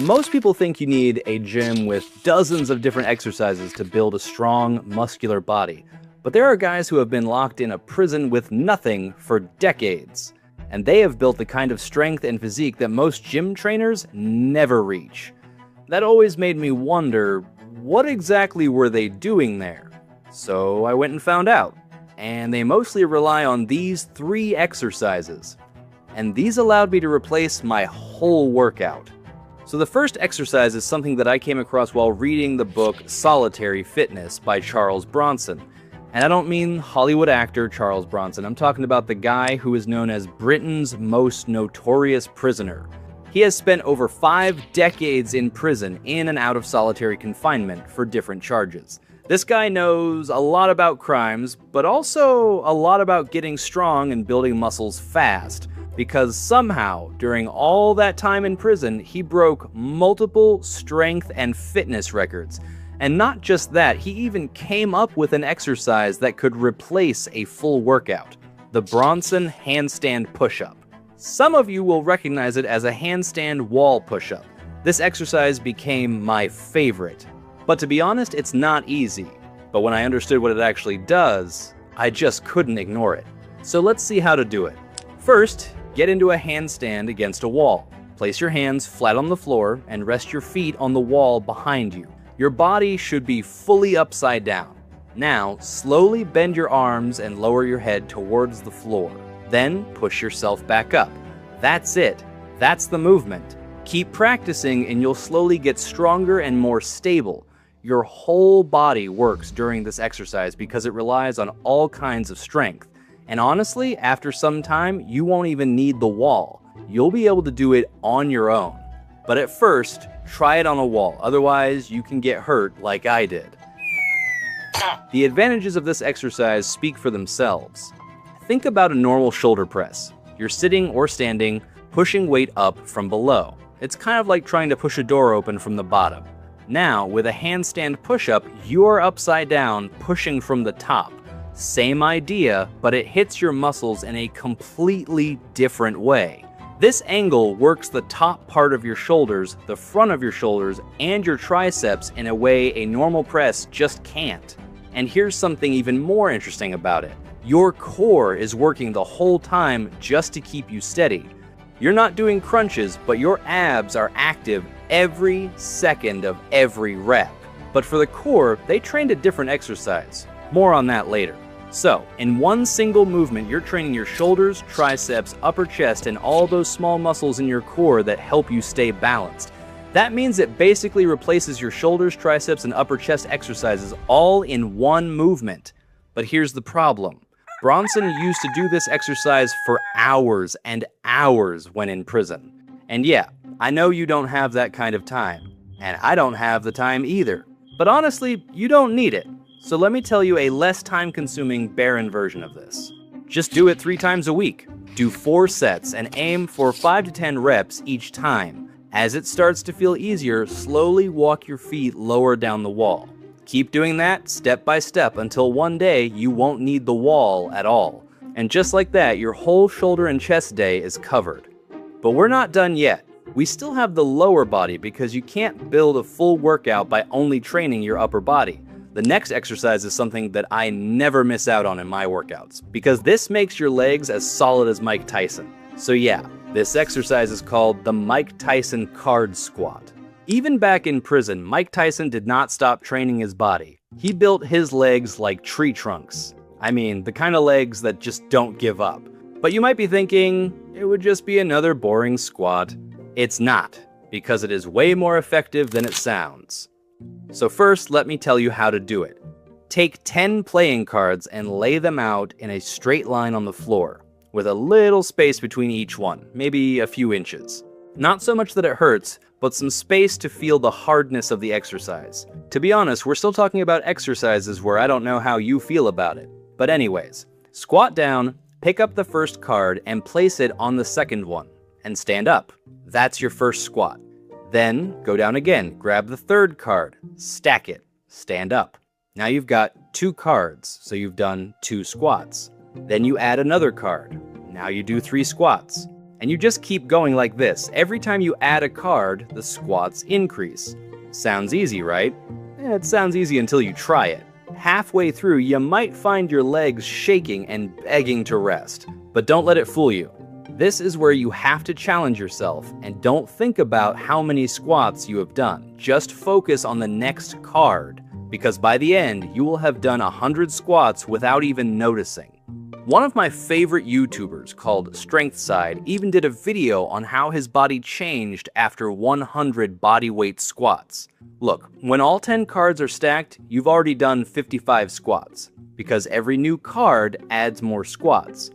Most people think you need a gym with dozens of different exercises to build a strong, muscular body. But there are guys who have been locked in a prison with nothing for decades. And they have built the kind of strength and physique that most gym trainers never reach. That always made me wonder, what exactly were they doing there? So I went and found out. And they mostly rely on these 3 exercises. And these allowed me to replace my whole workout. So the first exercise is something that I came across while reading the book Solitary Fitness by Charles Bronson. And I don't mean Hollywood actor Charles Bronson, I'm talking about the guy who is known as Britain's most notorious prisoner. He has spent over 5 decades in prison in and out of solitary confinement for different charges. This guy knows a lot about crimes, but also a lot about getting strong and building muscles fast. Because somehow, during all that time in prison, he broke multiple strength and fitness records. And not just that, he even came up with an exercise that could replace a full workout: the Bronson handstand push-up. Some of you will recognize it as a handstand wall push-up. This exercise became my favorite. But to be honest, it's not easy. But when I understood what it actually does, I just couldn't ignore it. So let's see how to do it. First, get into a handstand against a wall. Place your hands flat on the floor and rest your feet on the wall behind you. Your body should be fully upside down. Now, slowly bend your arms and lower your head towards the floor. Then push yourself back up. That's it. That's the movement. Keep practicing and you'll slowly get stronger and more stable. Your whole body works during this exercise because it relies on all kinds of strength. And honestly, after some time, you won't even need the wall. You'll be able to do it on your own. But at first, try it on a wall, otherwise you can get hurt like I did. The advantages of this exercise speak for themselves. Think about a normal shoulder press. You're sitting or standing, pushing weight up from below. It's kind of like trying to push a door open from the bottom. Now, with a handstand push-up, you're upside down, pushing from the top. Same idea, but it hits your muscles in a completely different way. This angle works the top part of your shoulders, the front of your shoulders, and your triceps in a way a normal press just can't. And here's something even more interesting about it. Your core is working the whole time just to keep you steady. You're not doing crunches, but your abs are active every second of every rep. But for the core, they trained a different exercise. More on that later. So, in one single movement, you're training your shoulders, triceps, upper chest, and all those small muscles in your core that help you stay balanced. That means it basically replaces your shoulders, triceps, and upper chest exercises all in one movement. But here's the problem. Bronson used to do this exercise for hours and hours when in prison. And yeah, I know you don't have that kind of time. And I don't have the time either. But honestly, you don't need it. So let me tell you a less time-consuming, barren version of this. Just do it 3 times a week. Do 4 sets and aim for 5 to 10 reps each time. As it starts to feel easier, slowly walk your feet lower down the wall. Keep doing that step by step until one day you won't need the wall at all. And just like that, your whole shoulder and chest day is covered. But we're not done yet. We still have the lower body because you can't build a full workout by only training your upper body. The next exercise is something that I never miss out on in my workouts, because this makes your legs as solid as Mike Tyson. So yeah, this exercise is called the Mike Tyson card squat. Even back in prison, Mike Tyson did not stop training his body. He built his legs like tree trunks. I mean, the kind of legs that just don't give up. But you might be thinking, it would just be another boring squat. It's not, because it is way more effective than it sounds. So first, let me tell you how to do it. Take 10 playing cards and lay them out in a straight line on the floor, with a little space between each one, maybe a few inches. Not so much that it hurts, but some space to feel the hardness of the exercise. To be honest, we're still talking about exercises where I don't know how you feel about it. But anyways, squat down, pick up the first card and place it on the second one, and stand up. That's your first squat. Then go down again, grab the third card, stack it, stand up. Now you've got 2 cards, so you've done 2 squats. Then you add another card. Now you do 3 squats. And you just keep going like this. Every time you add a card, the squats increase. Sounds easy, right? It sounds easy until you try it. Halfway through, you might find your legs shaking and begging to rest. But don't let it fool you. This is where you have to challenge yourself, and don't think about how many squats you have done. Just focus on the next card, because by the end, you will have done 100 squats without even noticing. One of my favorite YouTubers, called StrengthSide, even did a video on how his body changed after 100 bodyweight squats. Look, when all 10 cards are stacked, you've already done 55 squats, because every new card adds more squats.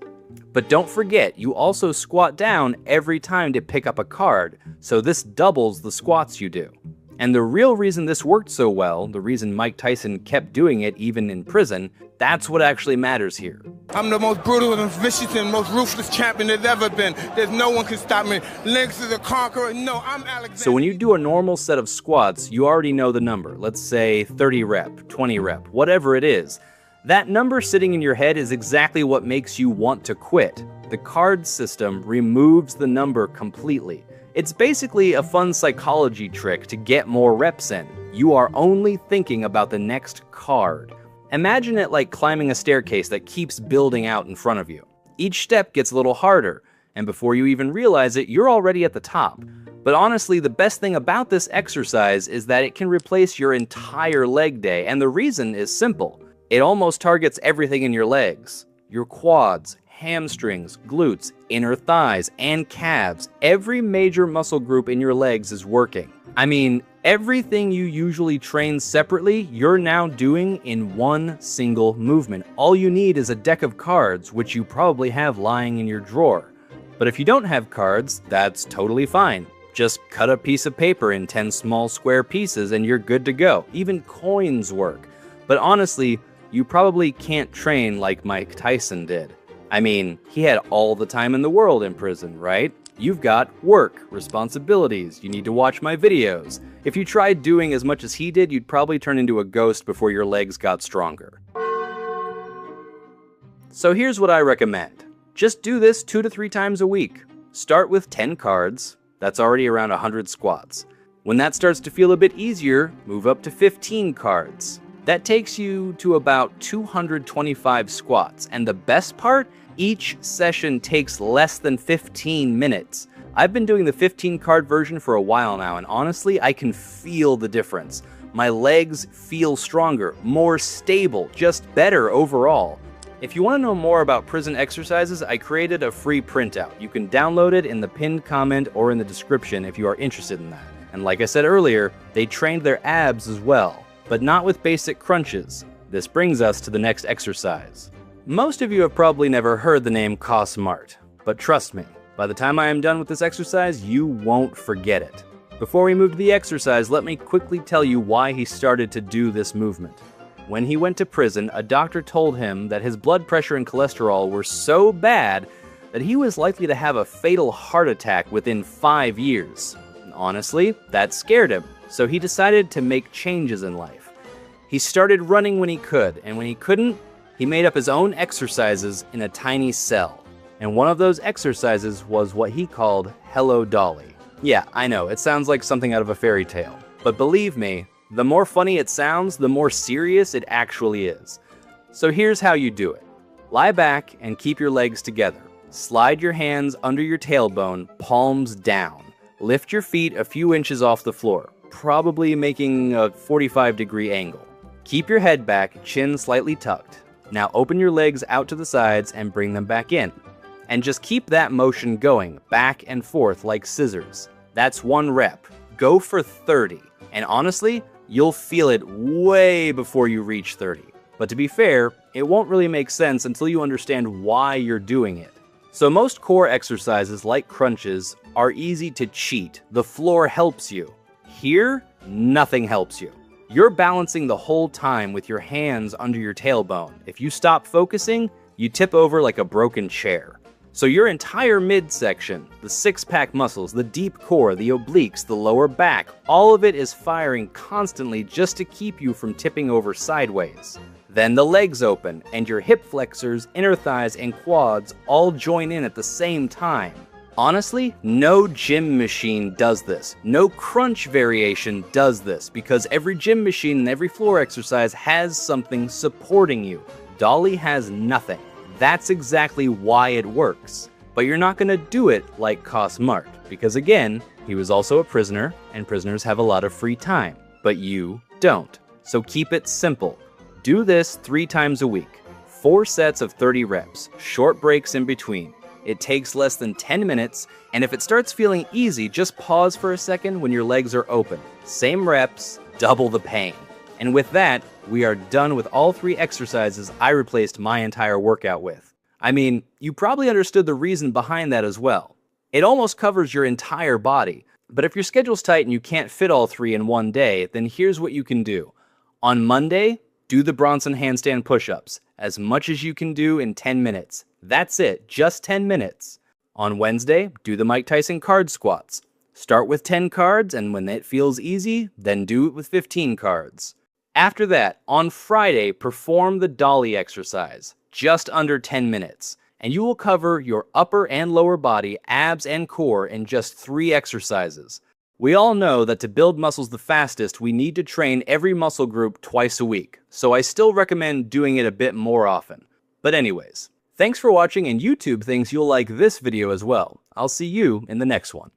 But don't forget, you also squat down every time to pick up a card, so this doubles the squats you do. And the real reason this worked so well, the reason Mike Tyson kept doing it even in prison, that's what actually matters here. I'm the most brutal and vicious and most ruthless champion there's ever been. There's no one can stop me. Lynx is a conqueror. No, I'm Alexander. So when you do a normal set of squats, you already know the number. Let's say 30 rep, 20 rep, whatever it is. That number sitting in your head is exactly what makes you want to quit. The card system removes the number completely. It's basically a fun psychology trick to get more reps in. You are only thinking about the next card. Imagine it like climbing a staircase that keeps building out in front of you. Each step gets a little harder, and before you even realize it, you're already at the top. But honestly, the best thing about this exercise is that it can replace your entire leg day, and the reason is simple. It almost targets everything in your legs. Your quads, hamstrings, glutes, inner thighs, and calves. Every major muscle group in your legs is working. I mean, everything you usually train separately, you're now doing in one single movement. All you need is a deck of cards, which you probably have lying in your drawer. But if you don't have cards, that's totally fine. Just cut a piece of paper in 10 small square pieces and you're good to go. Even coins work. But honestly, you probably can't train like Mike Tyson did. I mean, he had all the time in the world in prison, right? You've got work, responsibilities, you need to watch my videos. If you tried doing as much as he did, you'd probably turn into a ghost before your legs got stronger. So here's what I recommend. Just do this 2 to 3 times a week. Start with 10 cards, that's already around 100 squats. When that starts to feel a bit easier, move up to 15 cards. That takes you to about 225 squats, and the best part? Each session takes less than 15 minutes. I've been doing the 15 card version for a while now, and honestly, I can feel the difference. My legs feel stronger, more stable, just better overall. If you want to know more about prison exercises, I created a free printout. You can download it in the pinned comment or in the description if you are interested in that. And like I said earlier, they trained their abs as well, but not with basic crunches. This brings us to the next exercise. Most of you have probably never heard the name Smart, but trust me, by the time I am done with this exercise, you won't forget it. Before we move to the exercise, let me quickly tell you why he started to do this movement. When he went to prison, a doctor told him that his blood pressure and cholesterol were so bad that he was likely to have a fatal heart attack within 5 years. Honestly, that scared him, so he decided to make changes in life. He started running when he could, and when he couldn't, he made up his own exercises in a tiny cell. And one of those exercises was what he called Hello Dolly. Yeah, I know, it sounds like something out of a fairy tale. But believe me, the more funny it sounds, the more serious it actually is. So here's how you do it. Lie back and keep your legs together. Slide your hands under your tailbone, palms down. Lift your feet a few inches off the floor, probably making a 45-degree angle. Keep your head back, chin slightly tucked. Now open your legs out to the sides and bring them back in. And just keep that motion going, back and forth like scissors. That's 1 rep. Go for 30. And honestly, you'll feel it way before you reach 30. But to be fair, it won't really make sense until you understand why you're doing it. So most core exercises like crunches are easy to cheat. The floor helps you. Here, nothing helps you. You're balancing the whole time with your hands under your tailbone. If you stop focusing, you tip over like a broken chair. So your entire midsection, the six-pack muscles, the deep core, the obliques, the lower back, all of it is firing constantly just to keep you from tipping over sideways. Then the legs open, and your hip flexors, inner thighs, and quads all join in at the same time. Honestly, no gym machine does this. No crunch variation does this, because every gym machine and every floor exercise has something supporting you. Dolly has nothing. That's exactly why it works. But you're not gonna do it like Cosmart, because again, he was also a prisoner, and prisoners have a lot of free time, but you don't. So keep it simple. Do this 3 times a week. 4 sets of 30 reps, short breaks in between. It takes less than 10 minutes, and if it starts feeling easy, just pause for a second when your legs are open. Same reps, double the pain. And with that, we are done with all 3 exercises I replaced my entire workout with. I mean, you probably understood the reason behind that as well. It almost covers your entire body, but if your schedule's tight and you can't fit all 3 in one day, then here's what you can do. On Monday, do the Bronson handstand push-ups, as much as you can do in 10 minutes. That's it, just 10 minutes. On Wednesday, do the Mike Tyson card squats. Start with 10 cards, and when it feels easy, then do it with 15 cards. After that, on Friday, perform the Dolly exercise, just under 10 minutes, and you will cover your upper and lower body, abs and core in just 3 exercises. We all know that to build muscles the fastest, we need to train every muscle group twice a week, so I still recommend doing it a bit more often. But anyways, thanks for watching, and YouTube thinks you'll like this video as well. I'll see you in the next one.